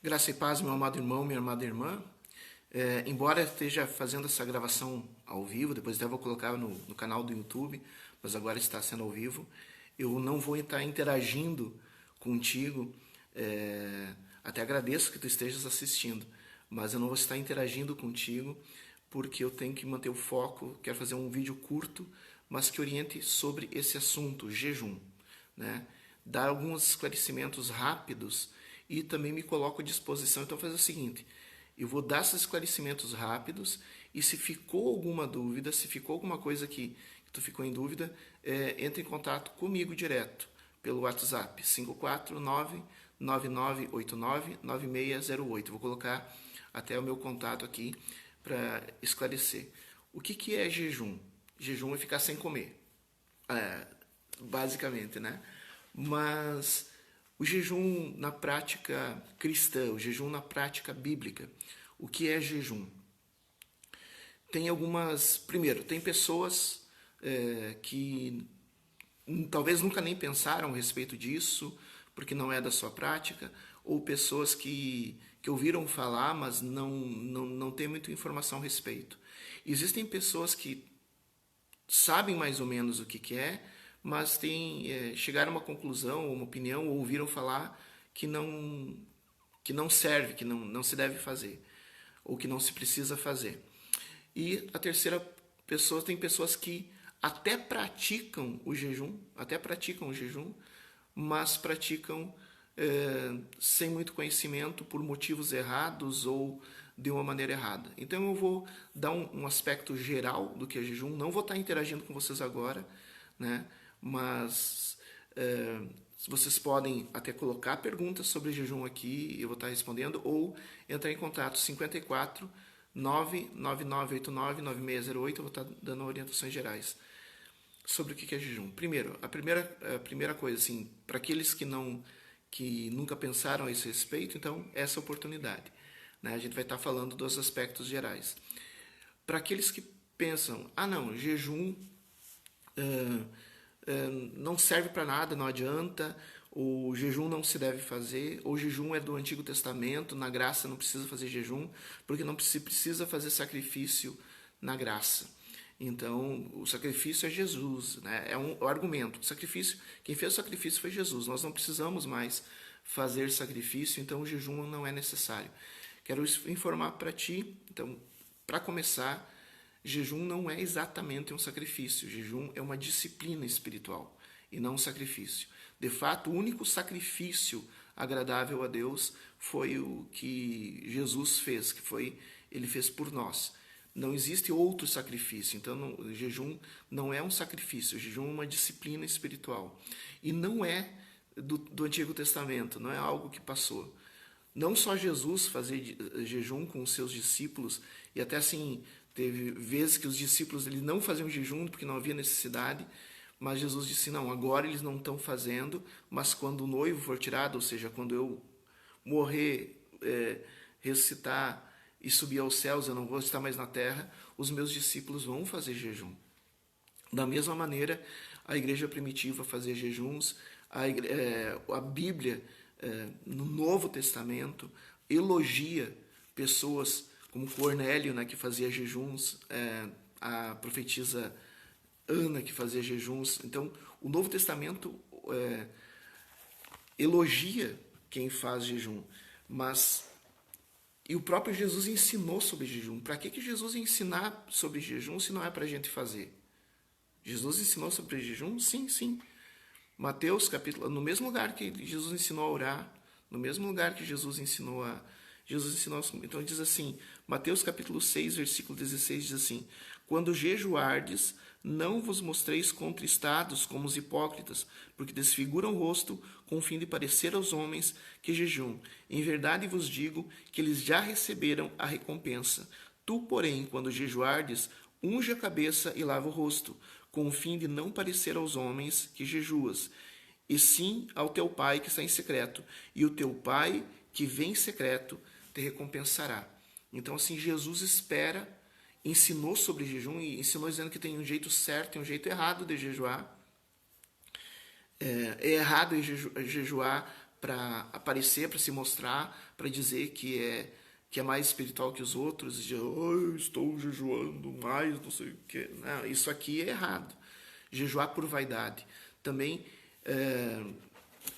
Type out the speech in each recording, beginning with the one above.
Graça e paz, meu amado irmão, minha amada irmã. Embora eu esteja fazendo essa gravação ao vivo, depois até vou colocar no canal do YouTube, mas agora está sendo ao vivo, eu não vou estar interagindo contigo. Até agradeço que tu estejas assistindo, mas eu não vou estar interagindo contigo porque eu tenho que manter o foco. Quero fazer um vídeo curto, mas que oriente sobre esse assunto, jejum, né? Dar alguns esclarecimentos rápidos e também me coloco à disposição. Então, fazer o seguinte: eu vou dar esses esclarecimentos rápidos e se ficou alguma dúvida, se ficou alguma coisa que tu ficou em dúvida, entre em contato comigo direto pelo WhatsApp 549-9989-9608. Vou colocar até o meu contato aqui para esclarecer. O que é jejum? Jejum é ficar sem comer, basicamente, né? Mas o jejum na prática cristã, o jejum na prática bíblica, o que é jejum? Tem algumas. Primeiro, tem pessoas que talvez nunca nem pensaram a respeito disso, porque não é da sua prática, ou pessoas que ouviram falar, mas não têm muita informação a respeito. Existem pessoas que sabem mais ou menos o que é, mas chegaram a uma conclusão, uma opinião, ou ouviram falar que não serve, que não se deve fazer, ou que não se precisa fazer. E a terceira pessoa, tem pessoas que até praticam o jejum, mas praticam sem muito conhecimento, por motivos errados ou de uma maneira errada. Então eu vou dar um aspecto geral do que é jejum, não vou estar interagindo com vocês agora, né? Mas vocês podem até colocar perguntas sobre jejum aqui, eu vou estar respondendo, ou entrar em contato 54 99989-9608, eu vou estar dando orientações gerais sobre o que é jejum. Primeiro, a primeira coisa, assim, para aqueles que nunca pensaram a esse respeito, então, essa oportunidade. Né? A gente vai estar falando dos aspectos gerais. Para aqueles que pensam, não, jejum não serve para nada, não adianta, o jejum não se deve fazer, o jejum é do Antigo Testamento, na graça não precisa fazer jejum, porque não se precisa fazer sacrifício na graça. Então, o sacrifício é Jesus, né? É o argumento. O sacrifício, quem fez o sacrifício foi Jesus. Nós não precisamos mais fazer sacrifício, então o jejum não é necessário. Quero informar para ti, então, para começar, jejum não é exatamente um sacrifício. Jejum é uma disciplina espiritual e não um sacrifício. De fato, o único sacrifício agradável a Deus foi o que Jesus fez, ele fez por nós. Não existe outro sacrifício. Então, o jejum não é um sacrifício. O jejum é uma disciplina espiritual. E não é do Antigo Testamento, não é algo que passou. Não só Jesus fazia jejum com os seus discípulos, e até assim, teve vezes que os discípulos ele não faziam jejum porque não havia necessidade, mas Jesus disse, não, agora eles não estão fazendo, mas quando o noivo for tirado, ou seja, quando eu morrer, ressuscitar e subir aos céus, eu não vou estar mais na terra, os meus discípulos vão fazer jejum. Da mesma maneira, a igreja primitiva fazia jejuns, a Bíblia, no Novo Testamento, elogia pessoas como Cornélio, né, que fazia jejuns, a profetisa Ana, que fazia jejuns. Então, o Novo Testamento elogia quem faz jejum, mas e o próprio Jesus ensinou sobre jejum. Para que Jesus ensinar sobre jejum se não é para a gente fazer? Jesus ensinou sobre jejum? Sim, sim. Mateus, capítulo, no mesmo lugar que Jesus ensinou a orar, no mesmo lugar que Jesus ensinou, então diz assim, Mateus capítulo 6, versículo 16, diz assim, quando jejuardes, não vos mostreis contristados como os hipócritas, porque desfiguram o rosto com o fim de parecer aos homens que jejuam. Em verdade vos digo que eles já receberam a recompensa. Tu, porém, quando jejuardes, unge a cabeça e lava o rosto, com o fim de não parecer aos homens que jejuas, e sim ao teu pai que está em secreto, e o teu pai que vem em secreto te recompensará. Então, assim, Jesus ensinou sobre jejum e ensinou dizendo que tem um jeito certo e um jeito errado de jejuar. É errado jejuar para aparecer, para se mostrar, para dizer que é mais espiritual que os outros, e dizer, oh, estou jejuando mais, não sei o que. Não, isso aqui é errado. Jejuar por vaidade. Também é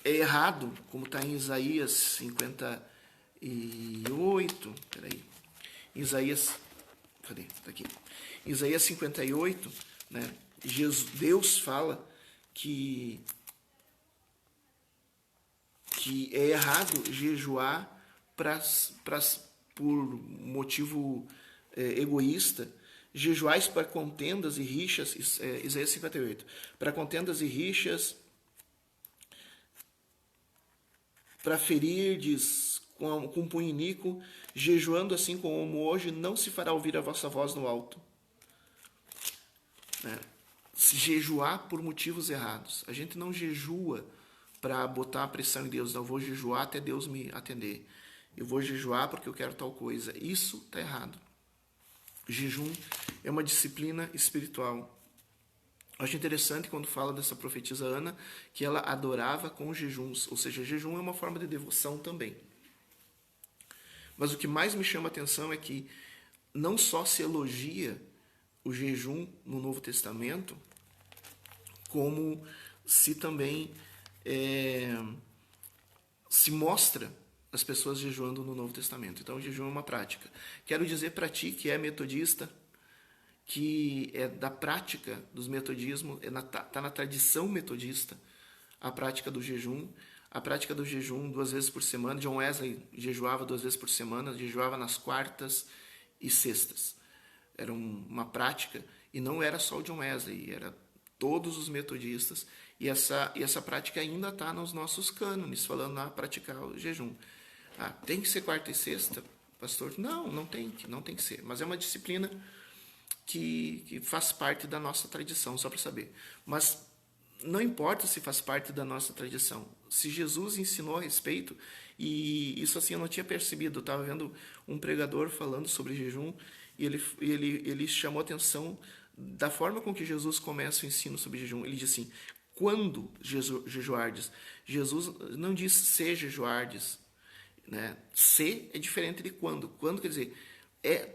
errado, como está em Isaías 58, peraí, Isaías, cadê? Tá aqui. Isaías 58, né? Deus fala que é errado jejuar por motivo egoísta, jejuais para contendas e rixas, Isaías 58, para contendas e rixas, para ferirdes com punho iníquo, jejuando assim como hoje, não se fará ouvir a vossa voz no alto. Se jejuar por motivos errados. A gente não jejua para botar a pressão em Deus. Não, eu vou jejuar até Deus me atender. Eu vou jejuar porque eu quero tal coisa. Isso está errado. O jejum é uma disciplina espiritual. Eu acho interessante quando fala dessa profetisa Ana, que ela adorava com jejuns. Ou seja, jejum é uma forma de devoção também. Mas o que mais me chama a atenção é que não só se elogia o jejum no Novo Testamento, como se também se mostra as pessoas jejuando no Novo Testamento. Então, o jejum é uma prática. Quero dizer para ti que é metodista, que é da prática dos metodismos, está na tradição metodista, a prática do jejum. A prática do jejum 2 vezes por semana. John Wesley jejuava 2 vezes por semana, jejuava nas quartas e sextas. Era uma prática, e não era só o John Wesley, era todos os metodistas, e essa prática ainda está nos nossos cânones, falando na praticar o jejum. Tem que ser quarta e sexta, pastor? Não tem que ser, mas é uma disciplina que faz parte da nossa tradição, só para saber. Mas não importa se faz parte da nossa tradição, se Jesus ensinou a respeito, e isso assim eu não tinha percebido, eu estava vendo um pregador falando sobre jejum, e ele chamou a atenção da forma com que Jesus começa o ensino sobre jejum. Ele diz assim, quando jejuardes? Jesus não diz se jejuardes, né? Se é diferente de quando. Quando quer dizer,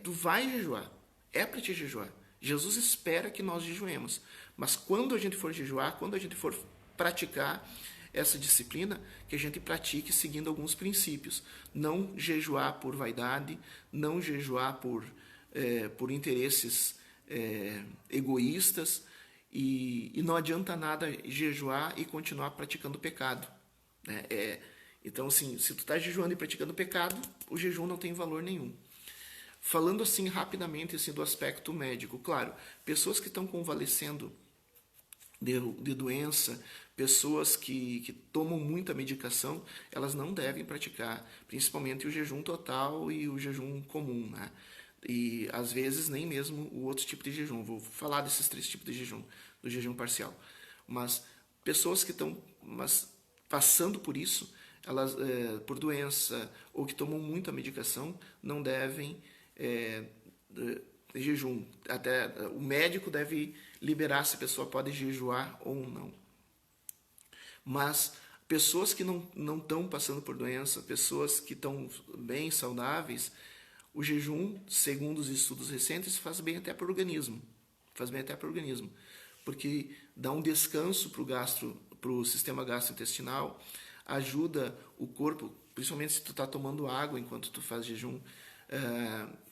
tu vai jejuar, é para te jejuar. Jesus espera que nós jejuemos, mas quando a gente for jejuar, quando a gente for praticar essa disciplina, que a gente pratique seguindo alguns princípios. Não jejuar por vaidade, não jejuar por interesses egoístas, e não adianta nada jejuar e continuar praticando pecado, né? Então, assim, se tu está jejuando e praticando pecado, o jejum não tem valor nenhum. Falando assim rapidamente assim, do aspecto médico, claro, pessoas que estão convalescendo de doença, pessoas que tomam muita medicação, elas não devem praticar, principalmente o jejum total e o jejum comum, né? E às vezes nem mesmo o outro tipo de jejum. Vou falar desses 3 tipos de jejum, do jejum parcial. Mas pessoas que estão passando por isso, elas por doença ou que tomam muita medicação, não devem jejum. Até o médico deve liberar se a pessoa pode jejuar ou não. Mas pessoas que não estão passando por doença, pessoas que estão bem saudáveis, o jejum, segundo os estudos recentes, faz bem até para o organismo. Faz bem até para o organismo. Porque dá um descanso para o sistema gastrointestinal, ajuda o corpo, principalmente se tu está tomando água enquanto tu faz jejum,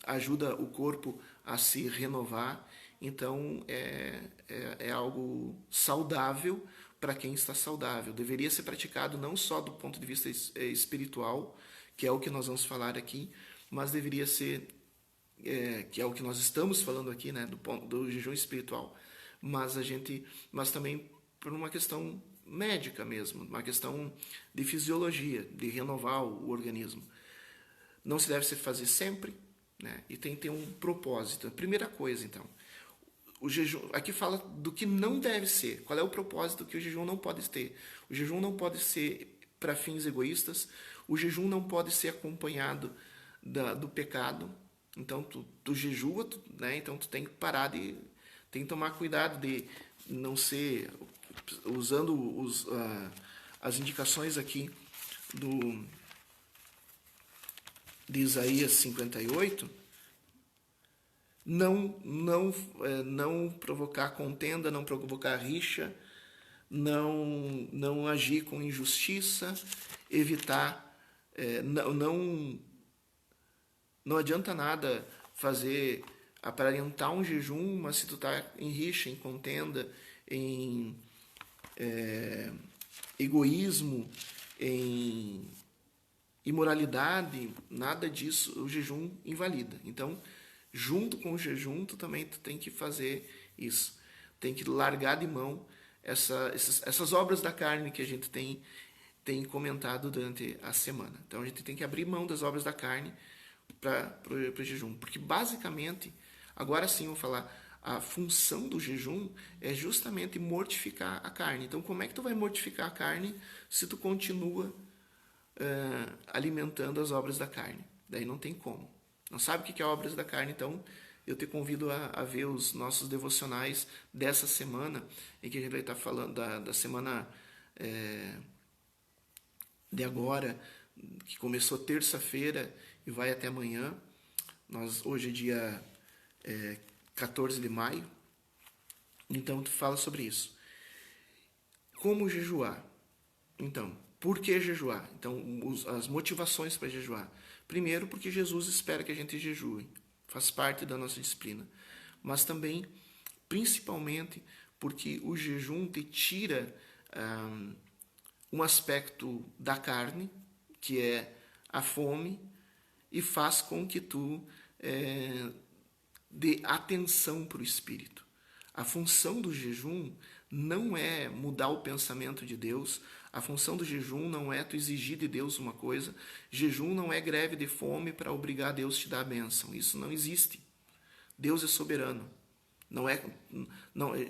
ajuda o corpo a se renovar. Então, é algo saudável para quem está saudável. Deveria ser praticado não só do ponto de vista espiritual, que é o que nós vamos falar aqui, mas deveria ser, que é o que nós estamos falando aqui, né, do jejum espiritual, mas também por uma questão médica mesmo, uma questão de fisiologia, de renovar o organismo. Não se deve se fazer sempre, né, e tem que ter um propósito. A primeira coisa, então, o jejum, aqui fala do que não deve ser. Qual é o propósito que o jejum não pode ter? O jejum não pode ser para fins egoístas, o jejum não pode ser acompanhado do pecado. Então tu jejua, né? Então tu tem que parar tem que tomar cuidado de não ser, usando as indicações aqui de Isaías 58, não provocar contenda, não provocar rixa, não agir com injustiça, evitar, não adianta nada fazer, aparentar um jejum, mas se tu tá em rixa, em contenda, em egoísmo, em imoralidade, nada disso o jejum invalida. Então, junto com o jejum, tu tem que fazer isso. Tem que largar de mão essas obras da carne que a gente tem comentado durante a semana. Então, a gente tem que abrir mão das obras da carne para o jejum. Porque, basicamente, agora sim eu vou falar, a função do jejum é justamente mortificar a carne. Então, como é que tu vai mortificar a carne se tu continua alimentando as obras da carne? Daí não tem como. Não sabe o que é obras da carne? Então, eu te convido a ver os nossos devocionais dessa semana, em que a gente vai estar falando da semana de agora, que começou terça-feira e vai até amanhã. Hoje é dia 14 de maio. Então, tu fala sobre isso. Como jejuar? Então, por que jejuar? Então, as motivações para jejuar. Primeiro, porque Jesus espera que a gente jejue. Faz parte da nossa disciplina. Mas também, principalmente, porque o jejum te tira um aspecto da carne, que é a fome, e faz com que tu dê atenção para o Espírito. A função do jejum não é mudar o pensamento de Deus. A função do jejum não é tu exigir de Deus uma coisa. Jejum não é greve de fome para obrigar Deus a te dar a bênção. Isso não existe. Deus é soberano.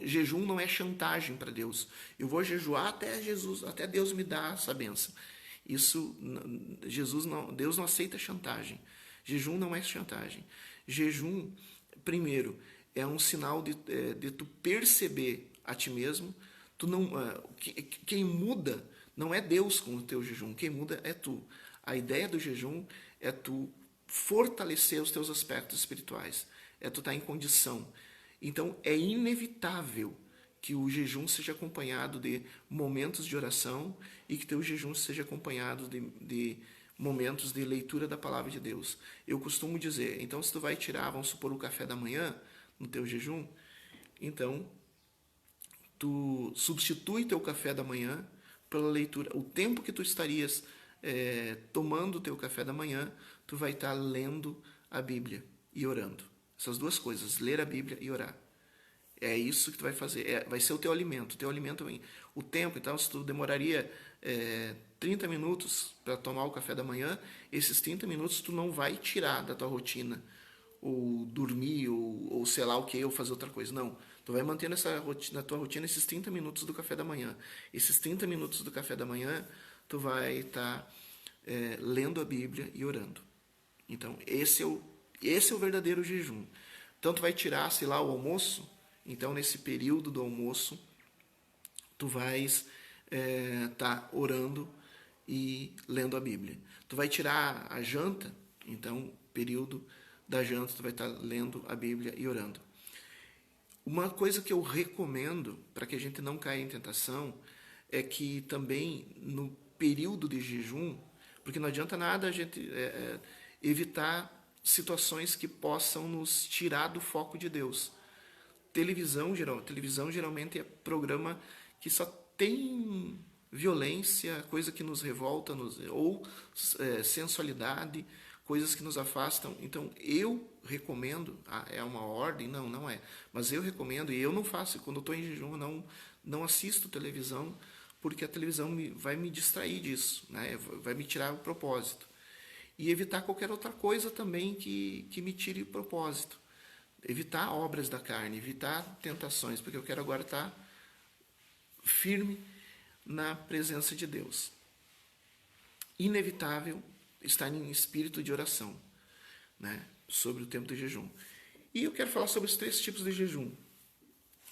Jejum não é chantagem para Deus. Eu vou jejuar até Deus me dar essa bênção. Deus não aceita chantagem. Jejum não é chantagem. Jejum, primeiro, é um sinal de tu perceber a ti mesmo. Quem muda não é Deus com o teu jejum, quem muda é tu. A ideia do jejum é tu fortalecer os teus aspectos espirituais, é tu estar em condição. Então, é inevitável que o jejum seja acompanhado de momentos de oração e que teu jejum seja acompanhado de momentos de leitura da palavra de Deus. Eu costumo dizer, então se tu vai tirar, vamos supor, o café da manhã no teu jejum, então tu substitui teu café da manhã pela leitura. O tempo que tu estarias tomando o teu café da manhã, tu vai estar lendo a Bíblia e orando. Essas duas coisas, ler a Bíblia e orar. É isso que tu vai fazer. Vai ser o teu alimento. O teu alimento, o tempo, então, se tu demoraria 30 minutos para tomar o café da manhã, esses 30 minutos tu não vai tirar da tua rotina, ou dormir, ou sei lá o que, ou fazer outra coisa. Não. Tu vai manter na tua rotina esses 30 minutos do café da manhã. Esses 30 minutos do café da manhã, tu vai estar lendo a Bíblia e orando. Então, esse é o verdadeiro jejum. Então, tu vai tirar, sei lá, o almoço. Então, nesse período do almoço, tu vais estar orando e lendo a Bíblia. Tu vai tirar a janta. Então, período da janta, tu vai estar lendo a Bíblia e orando. Uma coisa que eu recomendo para que a gente não caia em tentação é que também no período de jejum, porque não adianta nada a gente evitar situações que possam nos tirar do foco de Deus. Televisão geralmente é programa que só tem violência, coisa que nos revolta, ou sensualidade, coisas que nos afastam. Então, eu recomendo, é uma ordem? Não é. Mas eu recomendo, e eu não faço, quando eu estou em jejum, eu não assisto televisão, porque a televisão vai me distrair disso, né? Vai me tirar o propósito. E evitar qualquer outra coisa também que me tire o propósito. Evitar obras da carne, evitar tentações, porque eu quero agora estar firme na presença de Deus. Inevitável estar em espírito de oração, né, sobre o tempo do jejum. E eu quero falar sobre os 3 tipos de jejum.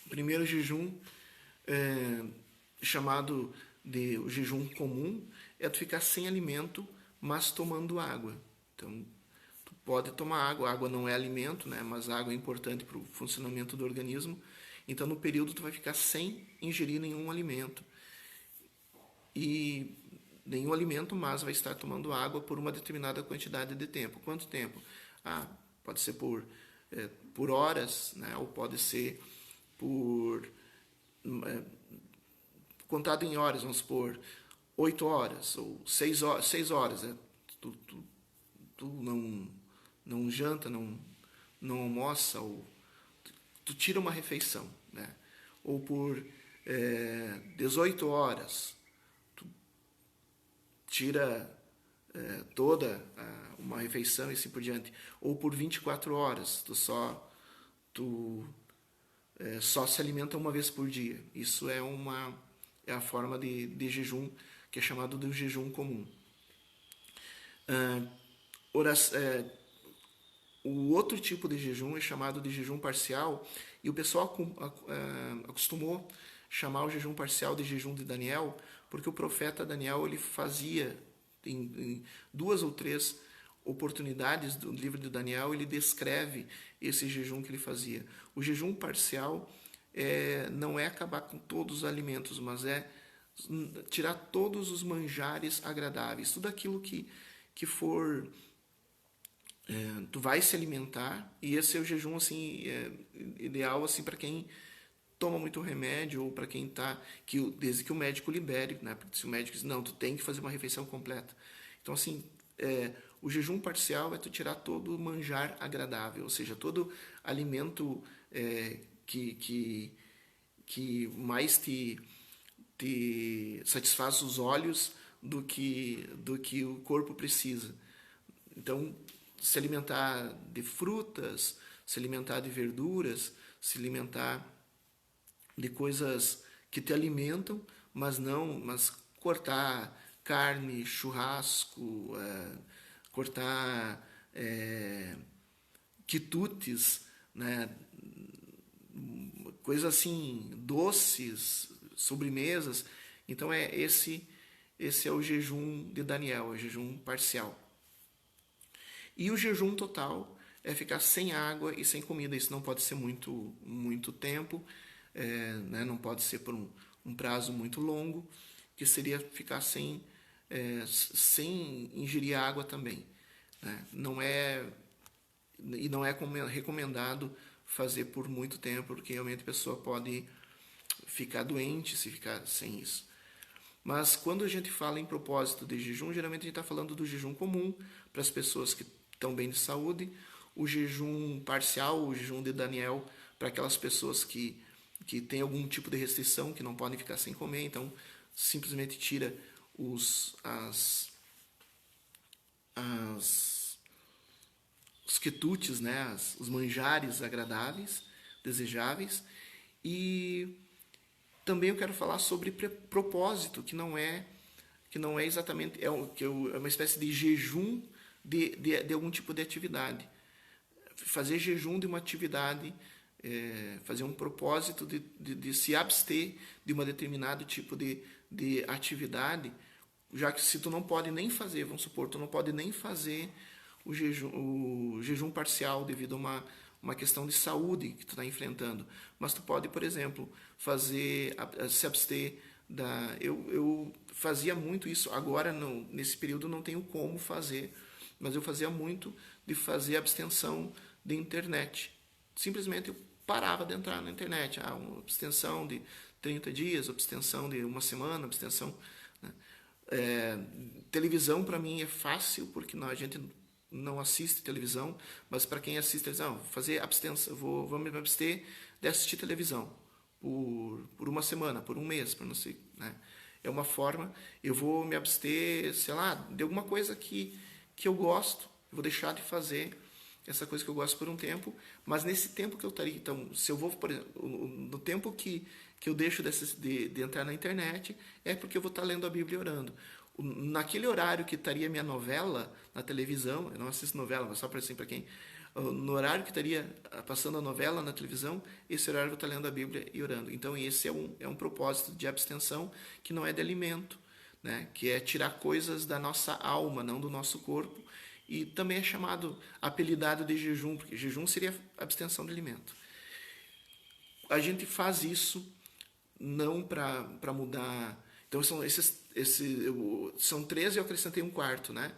O primeiro jejum chamado o jejum comum é tu ficar sem alimento, mas tomando água. Então, tu pode tomar água. A água não é alimento, né? Mas a água é importante para o funcionamento do organismo. Então, no período, tu vai ficar sem ingerir nenhum alimento. E nenhum alimento, mas vai estar tomando água por uma determinada quantidade de tempo. Quanto tempo? Pode ser por horas, né? Ou pode ser por contado em horas, vamos supor, 8 horas ou 6 horas. 6 horas, né? Tu não janta, não almoça, ou tu tira uma refeição, né? Ou por 18 horas, tu tira toda uma refeição e assim por diante. Ou por 24 horas, tu só se alimenta uma vez por dia. Isso é a forma de jejum que é chamado de jejum comum. O outro tipo de jejum é chamado de jejum parcial, e o pessoal acostumou chamar o jejum parcial de jejum de Daniel, porque o profeta Daniel ele fazia em 2 ou 3 oportunidades do livro de Daniel, ele descreve esse jejum que ele fazia. O jejum parcial não é acabar com todos os alimentos, mas é tirar todos os manjares agradáveis, tudo aquilo que for tu vai se alimentar, e esse é o jejum assim ideal assim para quem toma muito remédio, ou para quem desde que o médico libere, né? Porque se o médico diz não, tu tem que fazer uma refeição completa. Então assim, o jejum parcial é tu tirar todo o manjar agradável, ou seja, todo alimento que mais te satisfaz os olhos do que o corpo precisa. Então, se alimentar de frutas, se alimentar de verduras, se alimentar de coisas que te alimentam, mas cortar carne, churrasco, cortar quitutes, né? Coisas assim, doces, sobremesas. Então esse é o jejum de Daniel, é o jejum parcial. E o jejum total é ficar sem água e sem comida. Isso não pode ser muito tempo, né? Não pode ser por um prazo muito longo, que seria ficar sem ingerir água também, né? Não é recomendado fazer por muito tempo, porque realmente a pessoa pode ficar doente se ficar sem isso. Mas quando a gente fala em propósito de jejum, geralmente a gente está falando do jejum comum para as pessoas que estão bem de saúde, o jejum parcial, o jejum de Daniel, para aquelas pessoas que têm algum tipo de restrição, que não podem ficar sem comer, então simplesmente tira os quitutes, né, os manjares agradáveis, desejáveis. E também eu quero falar sobre propósito, que não é exatamente, é uma espécie de jejum de algum tipo de atividade. Fazer jejum de uma atividade, fazer um propósito de se abster de um determinado tipo de atividade, já que se tu não pode nem fazer, vamos supor, tu não pode nem fazer o jejum parcial devido a uma questão de saúde que tu está enfrentando, mas tu pode, por exemplo, se abster eu fazia muito isso, agora nesse período não tenho como fazer, mas eu fazia muito de fazer abstenção de internet. Simplesmente eu parava de entrar na internet, uma abstenção de 30 dias, abstenção de uma semana, abstenção, né? Televisão para mim é fácil, porque a gente não assiste televisão, mas para quem assiste televisão, fazer abstenção, vou me abster de assistir televisão por uma semana, por um mês, para não sei, né? É uma forma, eu vou me abster, sei lá, de alguma coisa que eu gosto, eu vou deixar de fazer essa coisa que eu gosto por um tempo, mas nesse tempo que eu estaria, então, se eu vou, por exemplo, no tempo que eu deixo de entrar na internet, é porque eu vou estar lendo a Bíblia e orando. Naquele horário que estaria minha novela na televisão, eu não assisto novela, mas só para assim, para quem no horário que estaria passando a novela na televisão, esse horário eu vou estar lendo a Bíblia e orando. Então esse é um propósito de abstenção que não é de alimento, né? Que é tirar coisas da nossa alma, não do nosso corpo. E também é chamado, apelidado de jejum, porque jejum seria abstenção de alimento. A gente faz isso não para mudar. Então são 13 e eu acrescentei um quarto, né?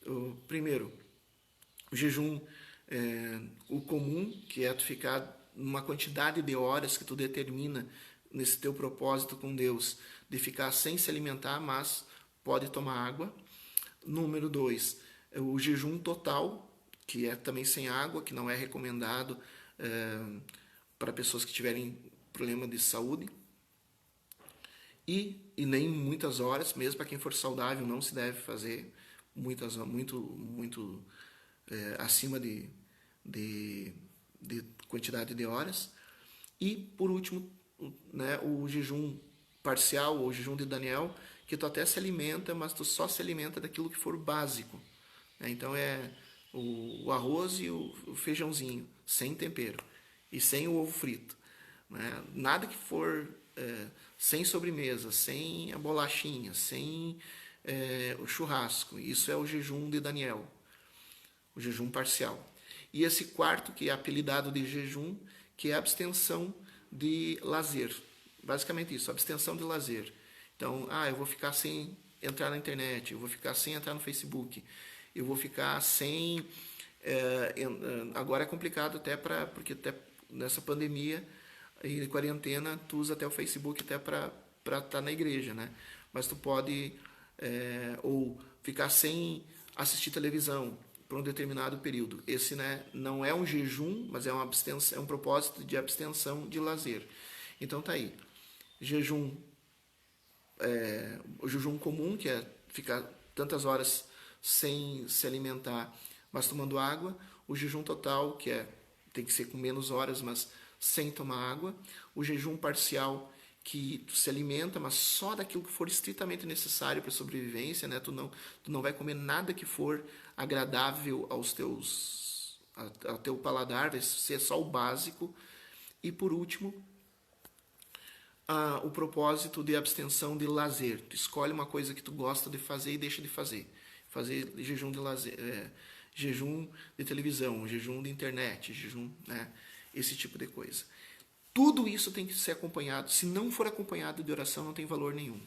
O primeiro, o jejum, o comum, que é tu ficar numa quantidade de horas que tu determina nesse teu propósito com Deus, de ficar sem se alimentar, mas pode tomar água. Número 2, o jejum total, que é também sem água, que não é recomendado para pessoas que tiverem problema de saúde. E nem muitas horas, mesmo para quem for saudável, não se deve fazer muito acima de quantidade de horas. E, por último, né, o jejum parcial, ou o jejum de Daniel, que tu até se alimenta, mas tu só se alimenta daquilo que for básico. Então é o arroz e o feijãozinho, sem tempero, e sem o ovo frito. Né? Nada que for sem sobremesa, sem a bolachinha, sem o churrasco. Isso é o jejum de Daniel, o jejum parcial. E esse quarto, que é apelidado de jejum, que é a abstenção de lazer. Basicamente isso, abstenção de lazer. Então, eu vou ficar sem entrar na internet, eu vou ficar sem entrar no Facebook, eu vou ficar sem... agora é complicado porque até nessa pandemia e quarentena, tu usa até o Facebook até para estar na igreja, né? Mas tu pode ou ficar sem assistir televisão por um determinado período. Esse, né, não é um jejum, mas é um propósito de abstenção de lazer. Então tá aí. O jejum comum, que é ficar tantas horas sem se alimentar, mas tomando água. O jejum total, que tem que ser com menos horas, mas sem tomar água. O jejum parcial, que tu se alimenta, mas só daquilo que for estritamente necessário para a sobrevivência, né? Tu não vai comer nada que for agradável ao teu paladar, vai ser só o básico. E por último, o propósito de abstenção de lazer. Tu escolhe uma coisa que tu gosta de fazer e deixa de fazer. Fazer jejum de lazer, jejum de televisão, jejum de internet, jejum, né? Esse tipo de coisa. Tudo isso tem que ser acompanhado. Se não for acompanhado de oração, não tem valor nenhum.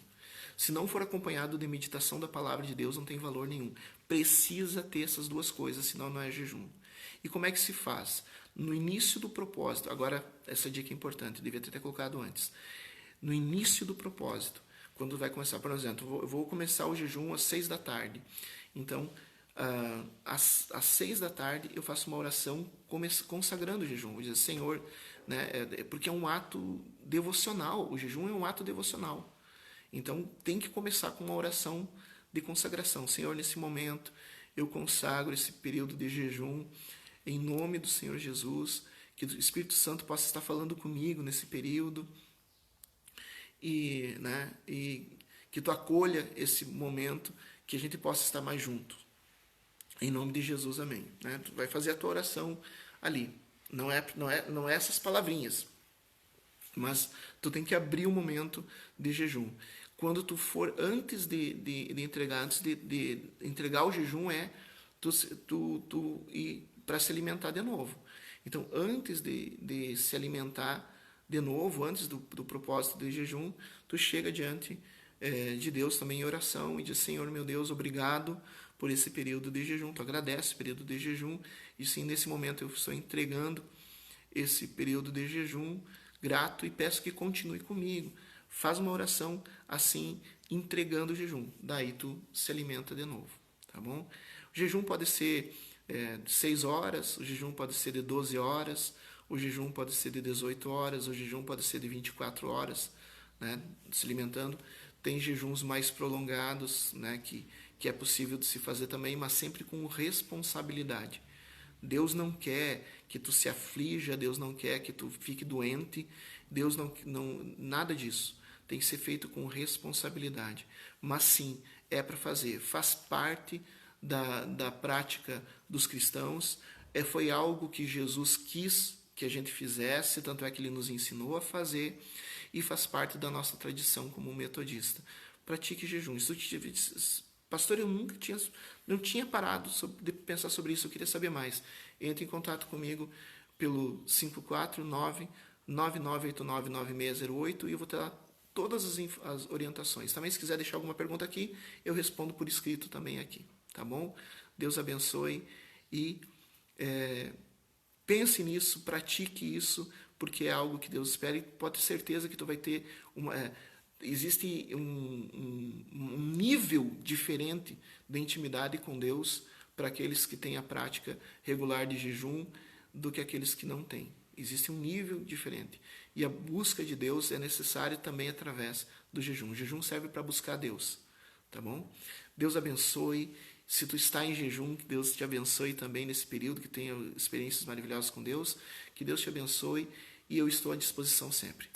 Se não for acompanhado de meditação da palavra de Deus, não tem valor nenhum. Precisa ter essas duas coisas, senão não é jejum. E como é que se faz? No início do propósito, agora essa dica é importante, eu devia ter colocado antes. No início do propósito, quando vai começar, por exemplo, eu vou começar o jejum às 6 da tarde. Então, às 6 da tarde eu faço uma oração consagrando o jejum. Vou dizer, Senhor, né, porque é um ato devocional, o jejum é um ato devocional. Então tem que começar com uma oração de consagração. Senhor, nesse momento eu consagro esse período de jejum em nome do Senhor Jesus, que o Espírito Santo possa estar falando comigo nesse período e que tu acolha esse momento, que a gente possa estar mais junto. Em nome de Jesus, amém. Né? Tu vai fazer a tua oração ali. Não é essas palavrinhas, mas tu tem que abrir o momento de jejum. Quando tu for antes de entregar, antes de entregar o jejum, tu ir para se alimentar de novo. Então, antes de se alimentar de novo, antes do propósito de jejum, tu chega diante de Deus também em oração e diz, Senhor meu Deus, obrigado por esse período de jejum. Tu agradece o período de jejum e sim, nesse momento eu estou entregando esse período de jejum grato e peço que continue comigo. Faz uma oração assim, entregando o jejum. Daí tu se alimenta de novo, tá bom? O jejum pode ser de 6 horas, o jejum pode ser de 12 horas, o jejum pode ser de 18 horas, o jejum pode ser de 24 horas, né, se alimentando. Tem jejuns mais prolongados, né, que é possível de se fazer também, mas sempre com responsabilidade. Deus não quer que tu se aflija, Deus não quer que tu fique doente, Deus não nada disso. Tem que ser feito com responsabilidade. Mas sim, é para fazer, faz parte da prática dos cristãos, foi algo que Jesus quis que a gente fizesse, tanto é que ele nos ensinou a fazer e faz parte da nossa tradição como metodista. Pratique jejum. Pastor, eu nunca não tinha parado de pensar sobre isso, eu queria saber mais. Entre em contato comigo pelo 549-9989-9608 e eu vou ter todas as orientações. Também, se quiser deixar alguma pergunta aqui, eu respondo por escrito também aqui, tá bom? Deus abençoe e pense nisso, pratique isso, porque é algo que Deus espera e pode ter certeza que tu vai ter existe um nível diferente de intimidade com Deus para aqueles que têm a prática regular de jejum do que aqueles que não têm. Existe um nível diferente. E a busca de Deus é necessária também através do jejum. O jejum serve para buscar Deus, tá bom? Deus abençoe. Se tu está em jejum, que Deus te abençoe também nesse período, que tenha experiências maravilhosas com Deus. Que Deus te abençoe e eu estou à disposição sempre.